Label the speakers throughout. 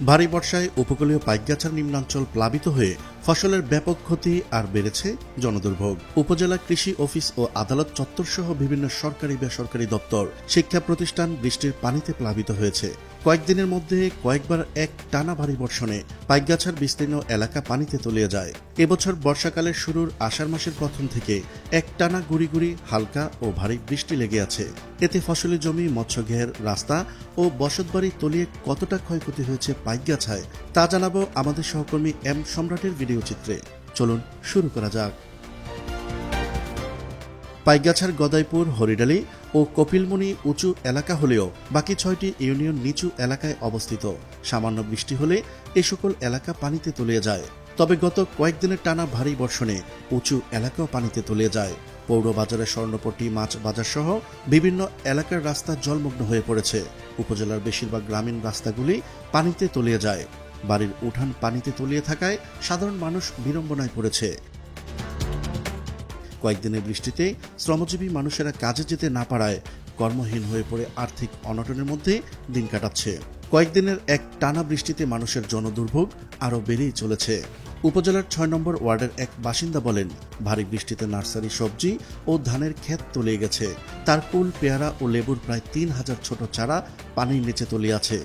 Speaker 1: ভারী বর্ষায় উপকূলীয় পাইকগাছার নিম্নাঞ্চল প্লাবিত হয়ে ফসলের ব্যাপক ক্ষতি আর বেড়েছে জনদুর্ভোগ। উপজেলা কৃষি অফিস ও আদালত চত্বর সহ বিভিন্ন সরকারি বেসরকারি দপ্তর, শিক্ষা প্রতিষ্ঠান বৃষ্টির পানিতে প্লাবিত হয়েছে। কয়েকদিনের মধ্যে কয়েকবার এক টানা ভারী বর্ষণে পাইকগাছার বিস্তীর্ণ এলাকা পানিতে তলিয়ে যায়। এবছর বর্ষাকালের শুরুর আষাঢ় মাসের প্রথম থেকে এক টানা গুড়ি গুড়ি হালকা ও ভারী বৃষ্টি লেগে আছে। এতে ফসলি জমি, মৎস্যঘের, রাস্তা ও বসতবাড়ি তলিয়ে কতটা ক্ষয়ক্ষতি হয়েছে পাইকগাছায় তা জানাবো আমাদের সহকর্মী এম সম্রাটের ভিডিও চিত্রে। চলুন শুরু করা যাক। পাইকগাছার গদাইপুর, হরিডালি ও কপিলমুনি উঁচু এলাকা হলেও বাকি ৬টি ইউনিয়ন নিচু এলাকায় অবস্থিত। সামান্য বৃষ্টি হলে এ সকল এলাকা পানিতে তলিয়ে যায়। তবে গত কয়েকদিনের টানা ভারী বর্ষণে উঁচু এলাকাও পানিতে তলিয়ে যায়। পৌর বাজারের স্বর্ণপট্টি, মাছ বাজার সহ বিভিন্ন এলাকার রাস্তা জলমগ্ন হয়ে পড়েছে। উপজেলার বেশিরভাগ গ্রামীণ রাস্তাগুলি পানিতে তলিয়ে যায়। বাড়ির উঠান পানিতে তলিয়ে থাকায় সাধারণ মানুষ বিড়ম্বনায় পড়েছে। কয়েকদিনের বৃষ্টিতে শ্রমজীবী মানুষেরা কাজে যেতে না পারায় কর্মহীন হয়ে পড়ে আর্থিক অনটনের মধ্যে দিন কাটাচ্ছে। কয়েকদিনের এক টানা বৃষ্টিতে মানুষের জনদুর্ভোগ আরও বেড়েই চলেছে। উপজেলার ৬ নম্বর ওয়ার্ডের এক বাসিন্দা বলেন, ভারী বৃষ্টিতে নার্সারি, সবজি ও ধানের ক্ষেত তলিয়ে গেছে। তার কুল, পেয়ারা ও লেবুর প্রায় ৩,০০০ ছোট চারা পানির নিচে তলিয়ে আছে।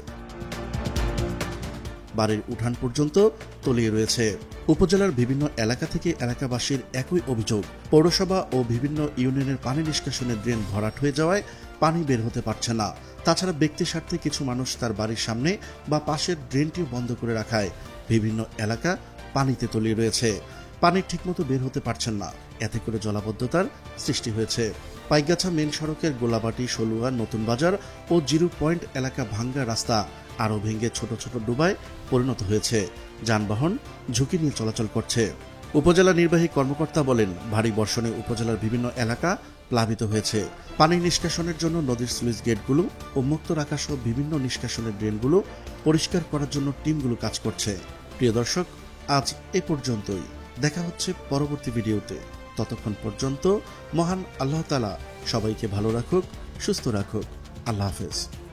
Speaker 1: বাড়ির উঠান পর্যন্ত তলিয়ে রয়েছে। উপজেলার বিভিন্ন এলাকা থেকে এলাকাবাসীর একই অভিযোগ, পৌরসভা ও বিভিন্ন ইউনিয়নের পানি নিষ্কাশনের ড্রেন ভরাট হয়ে যাওয়ায় পানি বের হতে পারছে না। তাছাড়া ব্যক্তি স্বার্থে কিছু মানুষ তার বাড়ির সামনে বা পাশের ড্রেনটিও বন্ধ করে রাখায় বিভিন্ন এলাকা পানিতে তলিয়ে রয়েছে। পানি ঠিকমতো বের হতে পারছেন না। এতে করে জলাবদ্ধতার সৃষ্টি হয়েছে। পাইকগাছা মেন সড়কের গোলাবাটি, সলুয়া, নতুন বাজার ও জিরো পয়েন্ট এলাকা ভাঙ্গা রাস্তা আরও ভেঙে ছোট ছোট ডুবায় পরিণত হয়েছে। যানবাহন ঝুঁকি নিয়ে চলাচল করছে। উপজেলা নির্বাহী কর্মকর্তা বলেন, ভারী বর্ষণে উপজেলার বিভিন্ন এলাকা প্লাবিত হয়েছে। পানি নিষ্কাশনের জন্য নদীর স্লুইস গেটগুলো উন্মুক্ত রাখা সহ বিভিন্ন নিষ্কাশনের ড্রেনগুলো পরিষ্কার করার জন্য টিমগুলো কাজ করছে। প্রিয় দর্শক, আজ এ পর্যন্তই। দেখা হচ্ছে পরবর্তী ভিডিওতে। ততক্ষণ পর্যন্ত মহান আল্লাহ তাআলা সবাইকে ভালো রাখুক, সুস্থ রাখুক। আল্লাহ হাফেজ।